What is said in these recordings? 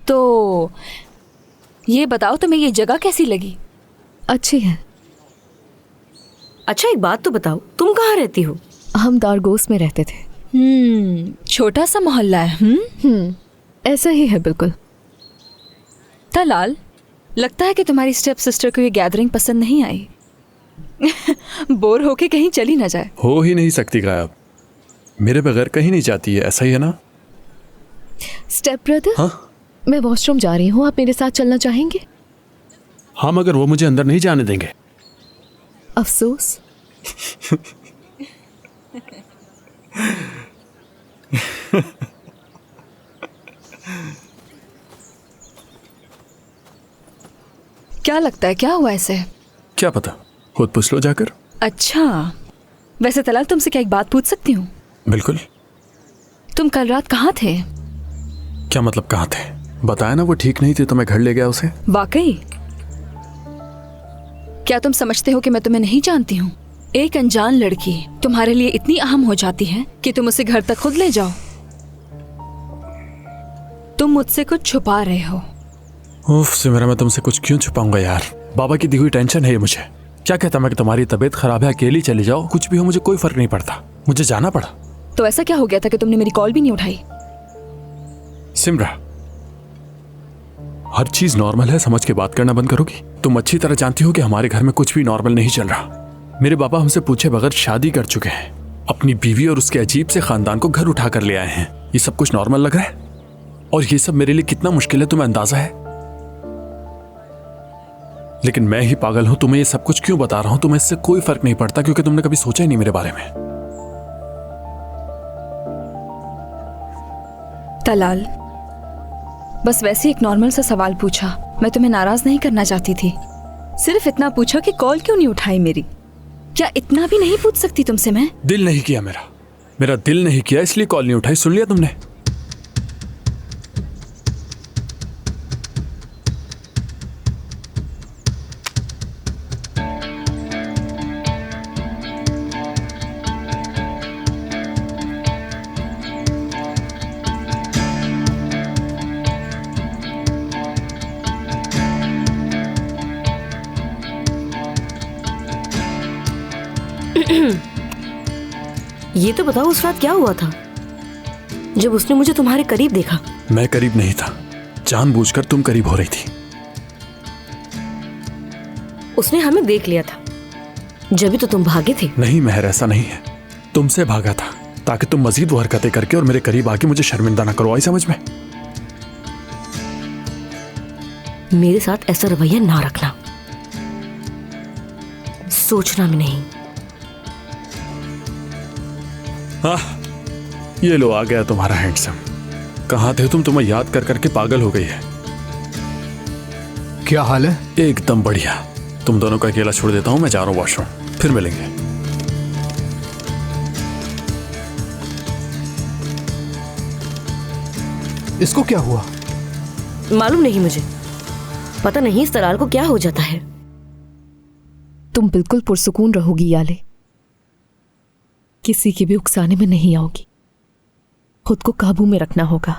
तो ये बताओ तुम्हें ये जगह कैसी लगी? अच्छी है। अच्छा एक बात तो बताओ, तुम कहाँ रहती हो? हम दारगोस में रहते थे। छोटा सा मोहल्ला है। ऐसा ही है बिल्कुल। तलाल, लगता है कि तुम्हारी स्टेप सिस्टर को ये गैदरिंग पसंद नहीं आई। बोर होके कहीं चली ना जाए। हो ही नहीं सकती गायब, मेरे बगैर कहीं नहीं जाती है, ऐसा ही है ना? स्टेप ब्रदर, हाँ मैं वॉशरूम जा रही हूँ, आप मेरे साथ चलना चाहेंगे? हाँ, मगर वो मुझे अंदर नहीं जाने देंगे। अफसोस। क्या लगता है क्या हुआ ऐसे? क्या पता, खुद पूछ लो जाकर। अच्छा, वैसे तलाल तुमसे क्या एक बात पूछ सकती हूँ? बिल्कुल। तुम कल रात कहाँ थे? क्या मतलब कहाँ थे? बताया ना वो ठीक नहीं थी तो मैं घर ले गया उसे। वाकई? क्या तुम समझते हो कि मैं तुम्हें नहीं जानती हूँ? एक अनजान लड़की तुम्हारे लिए इतनी अहम हो जाती है कि तुम उसे घर तक खुद ले जाओ। तुम मुझसे कुछ छुपा रहे हो। उफ सिमरा, मैं तुमसे कुछ क्यों छुपाऊंगा यार? बाबा की दी हुई टेंशन है ये मुझे। क्या कहता मैं कि तुम्हारी तबीयत खराब है, अकेली चली जाओ, कुछ भी हो मुझे कोई फर्क नहीं पड़ता, मुझे जाना पड़ा। तो ऐसा क्या हो गया था कि तुमने मेरी कॉल भी नहीं उठाई? सिमरा, हर चीज नॉर्मल है समझ के बात करना बंद करोगी? तुम अच्छी तरह जानती हो कि हमारे घर में कुछ भी नॉर्मल नहीं चल रहा। मेरे पापा हमसे पूछे बगैर शादी कर चुके हैं, अपनी बीवी और उसके अजीब से खानदान को घर उठा कर ले आए हैं। ये सब कुछ नॉर्मल लग रहा है? और ये सब मेरे लिए कितना मुश्किल है तुम्हें अंदाजा है? लेकिन मैं ही पागल हूं, तुम्हें ये सब कुछ क्यों बता रहा हूं? तुम्हें इससे कोई फर्क नहीं पड़ता क्योंकि तुमने कभी सोचा ही नहीं मेरे बारे में। तलाल, बस वैसे एक नॉर्मल सा सवाल पूछा, मैं तुम्हें नाराज नहीं करना चाहती थी। सिर्फ इतना पूछा कि कॉल क्यों नहीं उठाई मेरी। क्या इतना भी नहीं पूछ सकती तुमसे मैं? दिल नहीं किया मेरा दिल नहीं किया इसलिए कॉल नहीं उठाई। सुन लिया तुमने? ये तो बताओ उस रात क्या हुआ था जब उसने मुझे तुम्हारे करीब देखा? मैं करीब नहीं था, जानबूझकर तुम करीब हो रही थी। उसने हमें देख लिया था, जब भी तो तुम भागे थे। नहीं महर, ऐसा नहीं है, तुमसे भागा था ताकि तुम मजीद वो हरकतें करके और मेरे करीब आके मुझे शर्मिंदा ना करो। आई समझ में? मेरे साथ ऐसा रवैया ना रखना, सोचना भी नहीं। ये लो आ गया तुम्हारा हैंडसम। कहाँ थे तुम? तुम्हें याद कर करके पागल हो गई है। क्या हाल है? एकदम बढ़िया। तुम दोनों को अकेला छोड़ देता हूँ, मैं जा रहा हूँ वॉशरूम, फिर मिलेंगे। इसको क्या हुआ? मालूम नहीं मुझे, पता नहीं इस तलाल को क्या हो जाता है। तुम बिल्कुल पुरसुकून रहोगी याले, किसी के भी उकसाने में नहीं आओगी। खुद को काबू में रखना होगा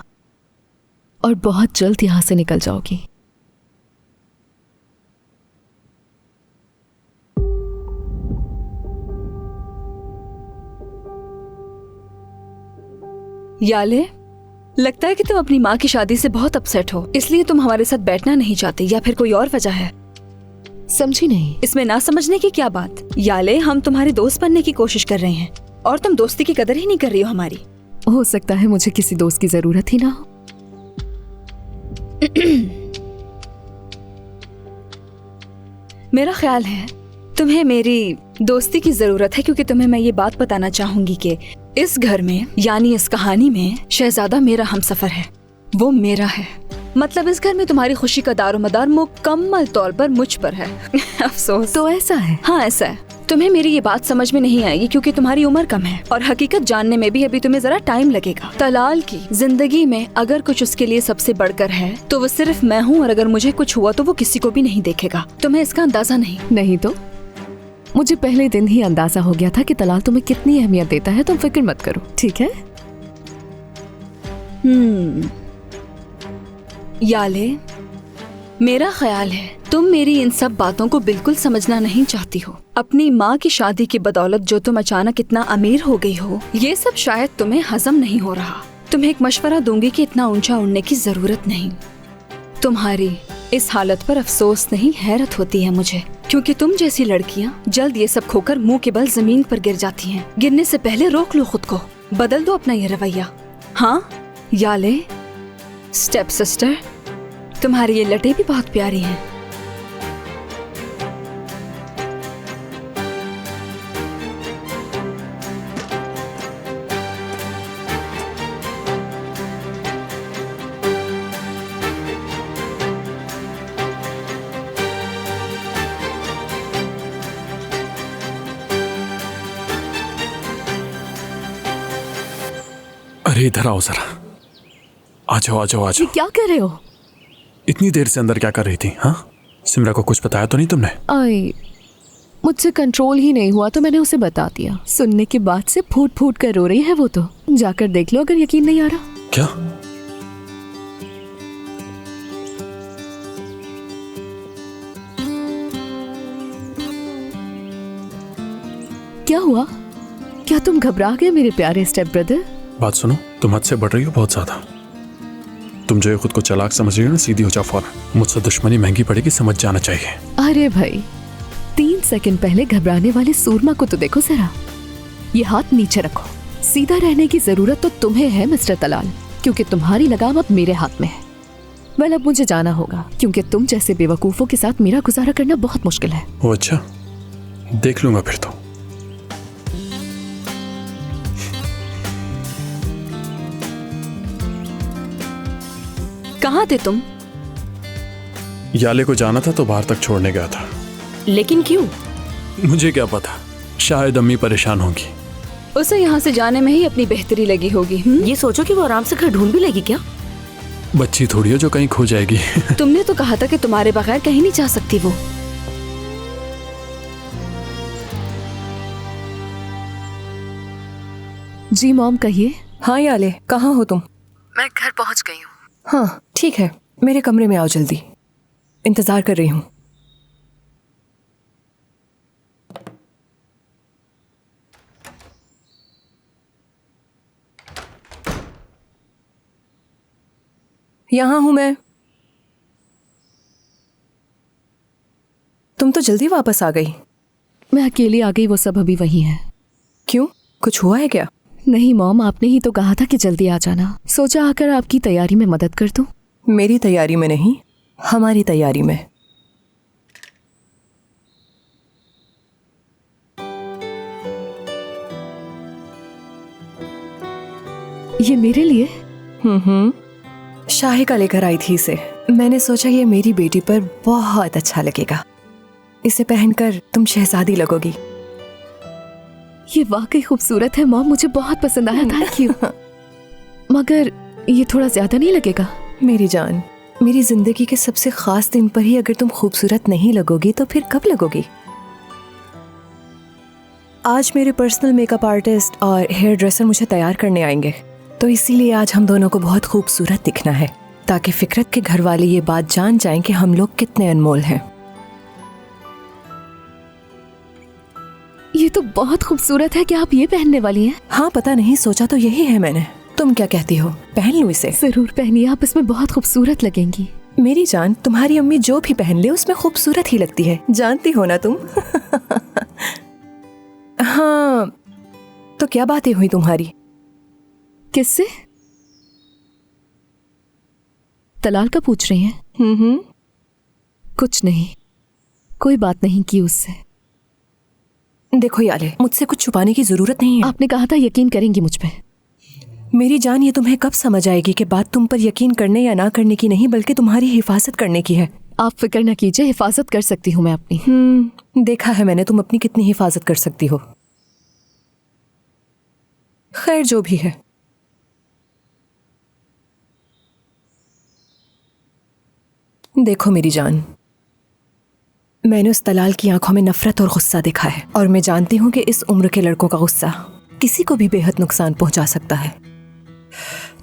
और बहुत जल्द यहां से निकल जाओगी। याले, लगता है कि तुम अपनी माँ की शादी से बहुत अपसेट हो, इसलिए तुम हमारे साथ बैठना नहीं चाहती, या फिर कोई और वजह है? समझी नहीं। इसमें ना समझने की क्या बात? याले, हम तुम्हारे दोस्त बनने की कोशिश कर रहे हैं और तुम दोस्ती की कदर ही नहीं कर रही हो हमारी। हो सकता है मुझे किसी दोस्त की जरूरत ही ना हो। मेरा ख्याल है तुम्हें मेरी दोस्ती की जरूरत है, क्योंकि तुम्हें मैं ये बात बताना चाहूंगी कि इस घर में, यानी इस कहानी में, शहजादा मेरा हमसफर है, वो मेरा है। मतलब इस घर में तुम्हारी खुशी का दारोमदार मुकम्मल तौर पर मुझ पर है। अफसोस। तो ऐसा है? हाँ ऐसा है। तुम्हें मेरी ये बात समझ में नहीं आएगी क्योंकि तुम्हारी उम्र कम है और हकीकत जानने में भी अभी तुम्हें जरा टाइम लगेगा। तलाल की जिंदगी में अगर कुछ उसके लिए सबसे बढ़कर है तो वो सिर्फ मैं हूँ, और अगर मुझे कुछ हुआ तो वो किसी को भी नहीं देखेगा। तुम्हें इसका अंदाजा नहीं तो मुझे पहले दिन ही अंदाजा हो गया था कि तलाल तुम्हें कितनी अहमियत देता है। तुम फिक्र मत करो, ठीक है? याले, मेरा ख्याल है तुम मेरी इन सब बातों को बिल्कुल समझना नहीं चाहती हो। अपनी माँ की शादी की बदौलत जो तुम अचानक इतना अमीर हो गई हो, ये सब शायद तुम्हें हजम नहीं हो रहा। तुम्हें एक मशवरा दूंगी कि इतना ऊंचा उड़ने की जरूरत नहीं। तुम्हारी इस हालत पर अफसोस नहीं, हैरत होती है मुझे, क्योंकि तुम जैसी लड़कियां जल्द ये सब खोकर मुंह के बल जमीन पर गिर जाती हैं। गिरने से पहले रोक लो खुद को, बदल दो अपना ये रवैया। हाँ याले, स्टेप सिस्टर, तुम्हारी ये लटें भी बहुत प्यारी हैं। अरे इधर आओ जरा, आ जाओ आ जाओ आ ये जाओ। क्या कर रहे हो? इतनी देर से अंदर क्या कर रही थी? हाँ, सिमरा को कुछ बताया तो नहीं तुमने? आई, मुझसे कंट्रोल ही नहीं हुआ तो मैंने उसे बता दिया। सुनने के बाद से फूट फूट कर रो रही है वो तो। जाकर देख लो अगर यकीन नहीं आ रहा। क्या? क्या हुआ? क्या तुम घबरा गए मेरे प्यारे स्टेप ब्रदर? बात सुनो, तुम हद से बढ़ रही हो बहुत ज्यादा। तुम जो ये खुद को चालाक समझ रही हो ना, सीधी हो जाओ फौरन। मुझसे दुश्मनी महंगी पड़ेगी, समझ जाना चाहिए। अरे भाई, 3 सेकंड पहले घबराने वाले सूरमा को तो देखो जरा। ये हाथ नीचे रखो। सीधा रहने की जरूरत तो तुम्हें है मिस्टर तलाल, क्योंकि तुम्हारी लगाम अब मेरे हाथ में है। वेल, अब मुझे जाना होगा, क्योंकि तुम जैसे बेवकूफों के साथ मेरा गुजारा करना बहुत मुश्किल है। वो अच्छा, देख लूंगा फिर तो। कहाँ थे तुम? याले को जाना था तो बाहर तक छोड़ने गया था। लेकिन क्यों? मुझे क्या पता, शायद अम्मी परेशान होंगी। उसे यहाँ से जाने में ही अपनी बेहतरी लगी होगी। ये सोचो कि वो आराम से घर ढूंढ भी लेगी क्या? बच्ची थोड़ी है जो कहीं खो जाएगी। तुमने तो कहा था कि तुम्हारे बगैर कहीं नहीं जा सकती वो। जी मॉम, कहिए। हाँ याले, कहाँ हो तुम? मैं घर पहुंच गई हूँ। हाँ ठीक है, मेरे कमरे में आओ जल्दी, इंतजार कर रही हूँ। यहाँ हूँ मैं। तुम तो जल्दी वापस आ गई। मैं अकेली आ गई, वो सब अभी वही है। क्यों, कुछ हुआ है क्या? नहीं मॉम, आपने ही तो कहा था कि जल्दी आ जाना। सोचा आकर आपकी तैयारी में मदद कर दूं। मेरी तैयारी में नहीं, हमारी तैयारी में। ये मेरे लिए? शाहिका लेकर आई थी इसे। मैंने सोचा ये मेरी बेटी पर बहुत अच्छा लगेगा। इसे पहनकर तुम शहजादी लगोगी। ये वाकई खूबसूरत है मॉम, मुझे बहुत पसंद आया। Thank you. मगर ये थोड़ा ज्यादा नहीं लगेगा? मेरी जान, मेरी जिंदगी के सबसे खास दिन पर ही अगर तुम खूबसूरत नहीं लगोगी तो फिर कब लगोगी? आज मेरे पर्सनल मेकअप आर्टिस्ट और हेयर ड्रेसर मुझे तैयार करने आएंगे, तो इसीलिए आज हम दोनों को बहुत खूबसूरत दिखना है, ताकि फिकरत के घर वाले ये बात जान जाएं कि हम लोग कितने अनमोल हैं। ये तो बहुत खूबसूरत है। क्या आप ये पहनने वाली हैं? हाँ, पता नहीं, सोचा तो यही है मैंने। तुम क्या कहती हो, पहन लूं इसे? जरूर पहनिए, आप इसमें बहुत खूबसूरत लगेंगी। मेरी जान, तुम्हारी अम्मी जो भी पहन ले उसमें खूबसूरत ही लगती है, जानती हो ना तुम। हाँ, तो क्या बातें हुई तुम्हारी? किससे? तलाल का पूछ रही हैं? कुछ नहीं, कोई बात नहीं की उससे। देखो याले, मुझसे कुछ छुपाने की जरूरत नहीं है। आपने कहा था यकीन करेंगी मुझ पे। मेरी जान, ये तुम्हें कब समझ आएगी कि बात तुम पर यकीन करने या ना करने की नहीं, बल्कि तुम्हारी हिफाजत करने की है। आप फिक्र न कीजिए, हिफाजत कर सकती हूँ मैं अपनी। देखा है मैंने तुम अपनी कितनी हिफाजत कर सकती हो। खैर, जो भी है। देखो मेरी जान, मैंने उस तलाल की आंखों में नफरत और गुस्सा देखा है, और मैं जानती हूं कि इस उम्र के लड़कों का गुस्सा किसी को भी बेहद नुकसान पहुंचा सकता है।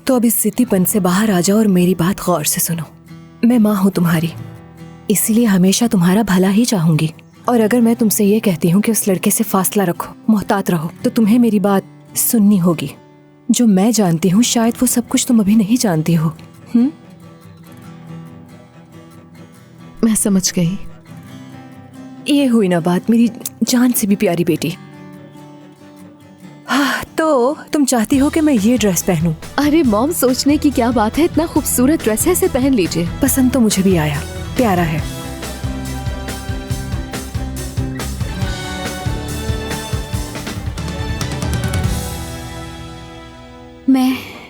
तो अब इस जिद्दीपन से बाहर आ जाओ और मेरी बात गौर से सुनो। मैं माँ हूँ तुम्हारी, इसीलिए हमेशा तुम्हारा भला ही चाहूंगी। और अगर मैं तुमसे ये कहती हूँ कि उस लड़के से फासला रखो, मोहतात रहो, तो तुम्हें मेरी बात सुननी होगी। जो मैं जानती हूँ शायद वो सब कुछ तुम अभी नहीं जानती हो। मैं समझ गई। ये हुई ना बात, मेरी जान से भी प्यारी बेटी। हाँ, तो तुम चाहती हो कि मैं ये ड्रेस पहनूं? अरे मॉम, सोचने की क्या बात है, इतना खूबसूरत ड्रेस है, इसे पहन लीजिए। पसंद तो मुझे भी आया, प्यारा है।